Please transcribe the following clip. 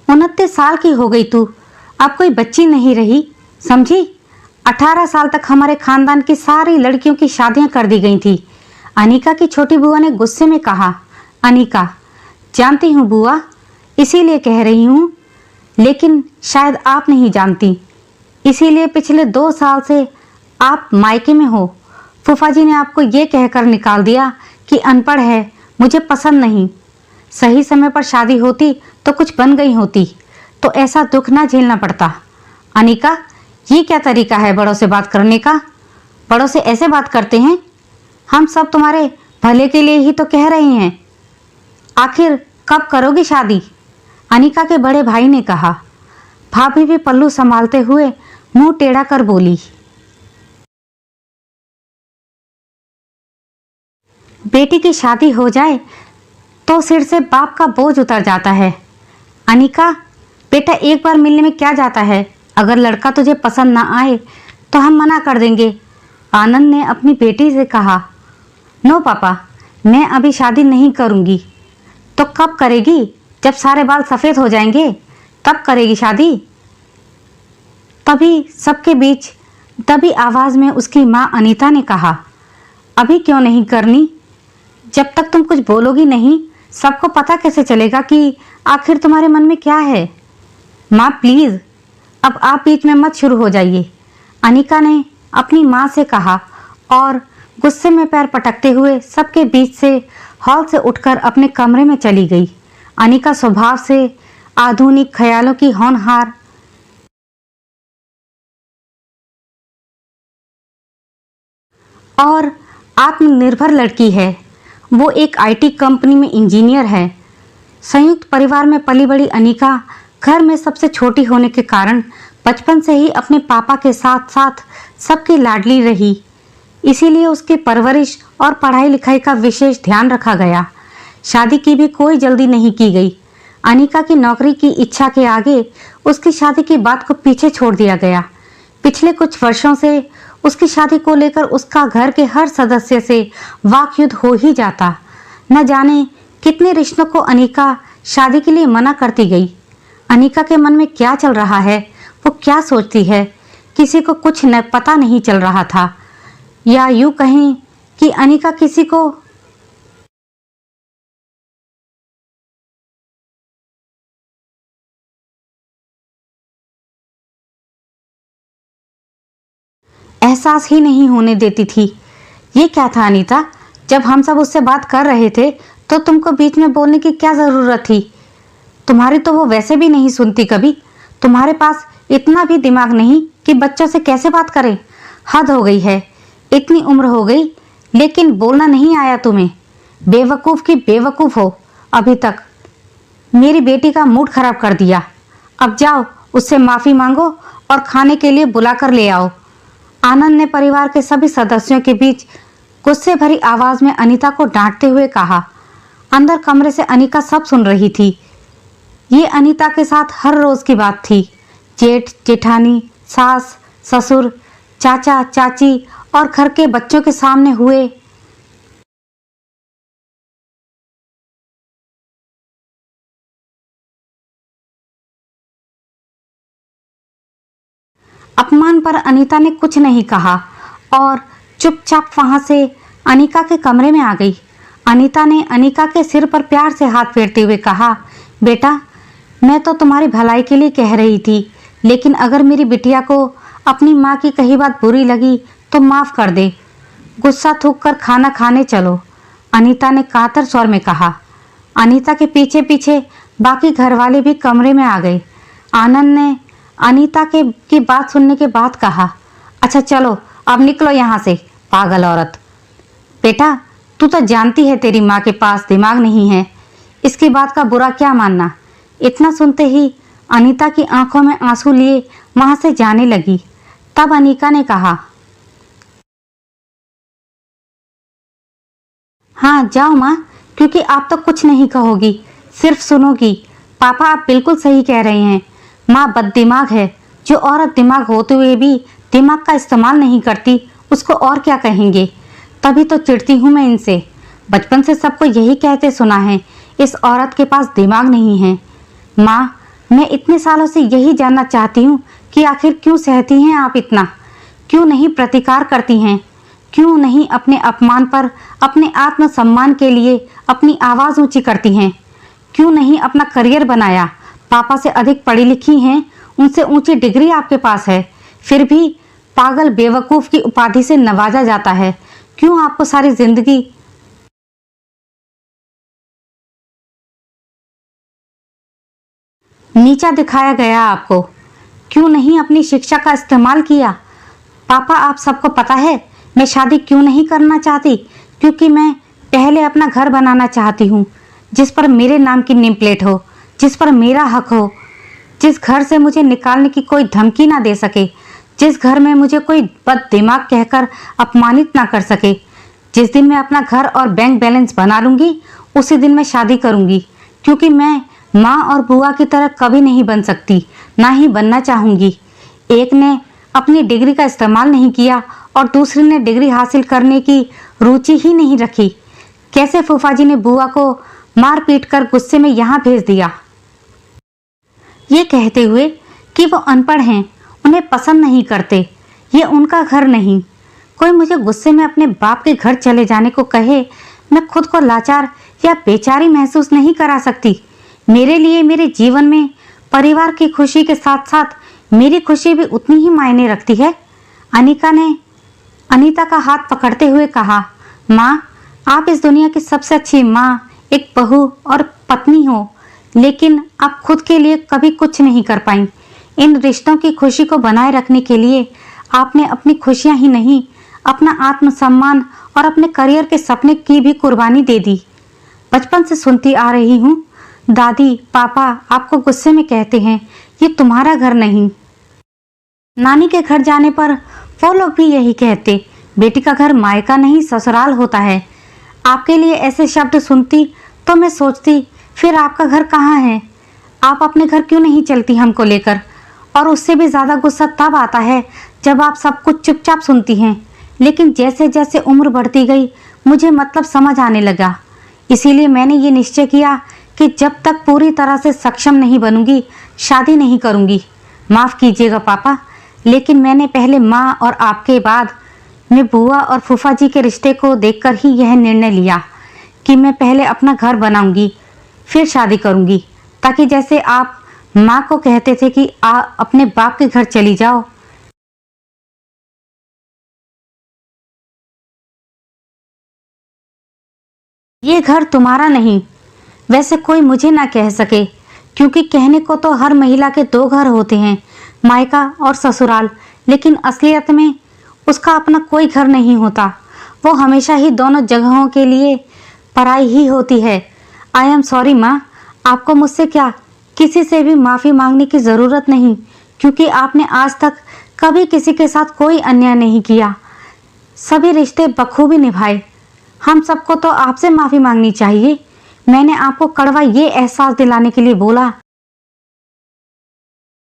29 साल की हो गई तू, अब कोई बच्ची नहीं रही, समझी। 18 साल तक हमारे खानदान की सारी लड़कियों की शादियां कर दी गई थी। अनिका की छोटी बुआ ने गुस्से में कहा। अनिका, जानती हूँ बुआ, इसीलिए कह रही हूँ, लेकिन शायद आप नहीं जानती, इसीलिए पिछले 2 साल से आप मायके में हो। फूफा जी ने आपको ये कहकर निकाल दिया कि अनपढ़ है, मुझे पसंद नहीं। सही समय पर शादी होती तो कुछ बन गई होती, तो ऐसा दुख ना झेलना पड़ता। अनिका, ये क्या तरीका है बड़ों से बात करने का? बड़ों से ऐसे बात करते हैं? हम सब तुम्हारे भले के लिए ही तो कह रहे हैं। आखिर कब करोगी शादी? अनिका के बड़े भाई ने कहा। भाभी भी पल्लू संभालते हुए मुंह टेढ़ा कर बोली, बेटी की शादी हो जाए तो सिर से बाप का बोझ उतर जाता है। अनिका, बेटा एक बार मिलने में क्या जाता है, अगर लड़का तुझे पसंद ना आए तो हम मना कर देंगे। आनंद ने अपनी बेटी से कहा। नो पापा, मैं अभी शादी नहीं करूँगी। तो कब करेगी? जब सारे बाल सफ़ेद हो जाएंगे तब करेगी शादी। तभी सबके बीच दबी आवाज़ में उसकी माँ अनीता ने कहा, अभी क्यों नहीं करनी? जब तक तुम कुछ बोलोगी नहीं, सबको पता कैसे चलेगा कि आखिर तुम्हारे मन में क्या है? माँ प्लीज़, अब आप बीच में मत शुरू हो जाइए, अनिका ने अपनी माँ से कहा और गुस्से में पैर पटकते हुए सबके बीच से हॉल से उठकर अपने कमरे में चली गई। अनिका स्वभाव से आधुनिक ख्यालों की होनहार और आत्मनिर्भर लड़की है। वो एक आईटी कंपनी में इंजीनियर है। संयुक्त परिवार में पली बड़ी अनिका घर में सबसे छोटी होने के कारण बचपन से ही अपने पापा के साथ साथ सबकी लाडली रही। इसीलिए उसकी परवरिश और पढ़ाई लिखाई का विशेष ध्यान रखा गया। शादी की भी कोई जल्दी नहीं की गई। अनिका की नौकरी की इच्छा के आगे उसकी शादी की बात को पीछे छोड़ दिया गया। पिछले कुछ वर्षों से उसकी शादी को लेकर उसका घर के हर सदस्य से वाकयुद्ध हो ही जाता। न जाने कितने रिश्तों को अनिका शादी के लिए मना करती गई। अनिका के मन में क्या चल रहा है, वो क्या सोचती है, किसी को कुछ न पता नहीं चल रहा था। या यूं कहें कि अनिका किसी को एहसास ही नहीं होने देती थी। ये क्या था अनीता, जब हम सब उससे बात कर रहे थे तो तुमको बीच में बोलने की क्या ज़रूरत थी? तुम्हारी तो वो वैसे भी नहीं सुनती कभी। तुम्हारे पास इतना भी दिमाग नहीं कि बच्चों से कैसे बात करें। हद हो गई है, इतनी उम्र हो गई लेकिन बोलना नहीं आया तुम्हें। बेवकूफ़ की बेवकूफ़ हो अभी तक। मेरी बेटी का मूड खराब कर दिया। अब जाओ उससे माफ़ी मांगो और खाने के लिए बुला कर ले आओ। आनंद ने परिवार के सभी सदस्यों के बीच गुस्से भरी आवाज में अनीता को डांटते हुए कहा। अंदर कमरे से अनिका सब सुन रही थी। ये अनीता के साथ हर रोज की बात थी। जेठ जेठानी, सास ससुर, चाचा चाची और घर के बच्चों के सामने हुए अपमान पर अनीता ने कुछ नहीं कहा और चुपचाप वहां से अनिका के कमरे में आ गई। अनीता ने अनिका के सिर पर प्यार से हाथ फेरते हुए कहा, बेटा, मैं तो तुम्हारी भलाई के लिए कह रही थी, लेकिन अगर मेरी बिटिया को अपनी माँ की कही बात बुरी लगी तो माफ़ कर दे। गुस्सा थूक कर खाना खाने चलो, अनीता ने कातर स्वर में कहा। अनीता के पीछे पीछे बाकी घरवाले भी कमरे में आ गए। आनंद ने अनीता की बात सुनने के बाद कहा, अच्छा चलो अब निकलो यहाँ से, पागल औरत। बेटा, तू तो जानती है तेरी माँ के पास दिमाग नहीं है, इसकी बात का बुरा क्या मानना। इतना सुनते ही अनीता की आंखों में आंसू लिए वहां से जाने लगी। तब अनिका ने कहा, हाँ जाओ माँ, क्योंकि आप तो कुछ नहीं कहोगी, सिर्फ सुनोगी। पापा आप बिल्कुल सही कह रहे हैं, माँ बददिमाग है। जो औरत दिमाग होते हुए भी दिमाग का इस्तेमाल नहीं करती उसको और क्या कहेंगे। तभी तो चिढ़ती हूँ मैं इनसे। बचपन से सबको यही कहते सुना है, इस औरत के पास दिमाग नहीं है। माँ, मैं इतने सालों से यही जानना चाहती हूँ कि आखिर क्यों सहती हैं आप इतना, क्यों नहीं प्रतिकार करती हैं, क्यों नहीं अपने अपमान पर, अपने आत्मसम्मान के लिए अपनी आवाज़ ऊंची करती हैं, क्यों नहीं अपना करियर बनाया। पापा से अधिक पढ़ी लिखी हैं, उनसे ऊंची डिग्री आपके पास है, फिर भी पागल बेवकूफ़ की उपाधि से नवाजा जाता है। क्यों आपको सारी जिंदगी नीचा दिखाया गया आपको, क्यों नहीं अपनी शिक्षा का इस्तेमाल किया। पापा, आप सबको पता है मैं शादी क्यों नहीं करना चाहती, क्योंकि मैं पहले अपना घर बनाना चाहती हूँ, जिस पर मेरे नाम की नेम प्लेट हो, जिस पर मेरा हक हो, जिस घर से मुझे निकालने की कोई धमकी ना दे सके, जिस घर में मुझे कोई बद दिमाग कहकर अपमानित ना कर सके। जिस दिन मैं अपना घर और बैंक बैलेंस बना लूँगी उसी दिन मैं शादी करूँगी, क्योंकि मैं माँ और बुआ की तरह कभी नहीं बन सकती, ना ही बनना चाहूँगी। एक ने अपनी डिग्री का इस्तेमाल नहीं किया और दूसरी ने डिग्री हासिल करने की रुचि ही नहीं रखी। कैसे फूफा जी ने बुआ को मार पीट कर गुस्से में यहाँ भेज दिया, ये कहते हुए कि वो अनपढ़ हैं, उन्हें पसंद नहीं करते, ये उनका घर नहीं। कोई मुझे गुस्से में अपने बाप के घर चले जाने को कहे, मैं खुद को लाचार या बेचारी महसूस नहीं करा सकती। मेरे लिए मेरे जीवन में परिवार की खुशी के साथ साथ मेरी खुशी भी उतनी ही मायने रखती है। अनिका ने अनीता का हाथ पकड़ते हुए कहा, माँ, आप इस दुनिया की सबसे अच्छी माँ, एक बहू और पत्नी हो, लेकिन आप खुद के लिए कभी कुछ नहीं कर पाई। इन रिश्तों की खुशी को बनाए रखने के लिए आपने अपनी खुशियाँ ही नहीं, अपना आत्मसम्मान और अपने करियर के सपने की भी कुर्बानी दे दी। बचपन से सुनती आ रही हूँ, दादी पापा आपको गुस्से में कहते हैं, ये तुम्हारा घर नहीं। नानी के घर जाने पर वो लोग भी यही कहते, बेटी का घर मायका नहीं ससुराल होता है। आपके लिए ऐसे शब्द सुनती तो मैं सोचती, फिर आपका घर कहाँ है? आप अपने घर क्यों नहीं चलती हमको लेकर? और उससे भी ज़्यादा गुस्सा तब आता है जब आप सब कुछ चुपचाप सुनती हैं। लेकिन जैसे जैसे उम्र बढ़ती गई मुझे मतलब समझ आने लगा। इसीलिए मैंने ये निश्चय किया कि जब तक पूरी तरह से सक्षम नहीं बनूंगी शादी नहीं करूंगी। माफ़ कीजिएगा पापा, लेकिन मैंने पहले माँ और आपके बाद मैं बुआ और फूफा जी के रिश्ते को देखकर ही यह निर्णय लिया कि मैं पहले अपना घर बनाऊंगी फिर शादी करूंगी, ताकि जैसे आप माँ को कहते थे कि अपने बाप के घर चली जाओ, ये घर तुम्हारा नहीं। वैसे कोई मुझे ना कह सके, क्योंकि कहने को तो हर महिला के दो घर होते हैं, मायका और ससुराल, लेकिन असलियत में उसका अपना कोई घर नहीं होता। वो हमेशा ही दोनों जगहों के लिए पराई ही होती है। आई एम सॉरी माँ, आपको मुझसे क्या किसी से भी माफ़ी मांगने की ज़रूरत नहीं, क्योंकि आपने आज तक कभी किसी के साथ कोई अन्याय नहीं किया, सभी रिश्ते बखूबी निभाए। हम सबको तो आपसे माफ़ी मांगनी चाहिए। मैंने आपको कड़वा ये एहसास दिलाने के लिए बोला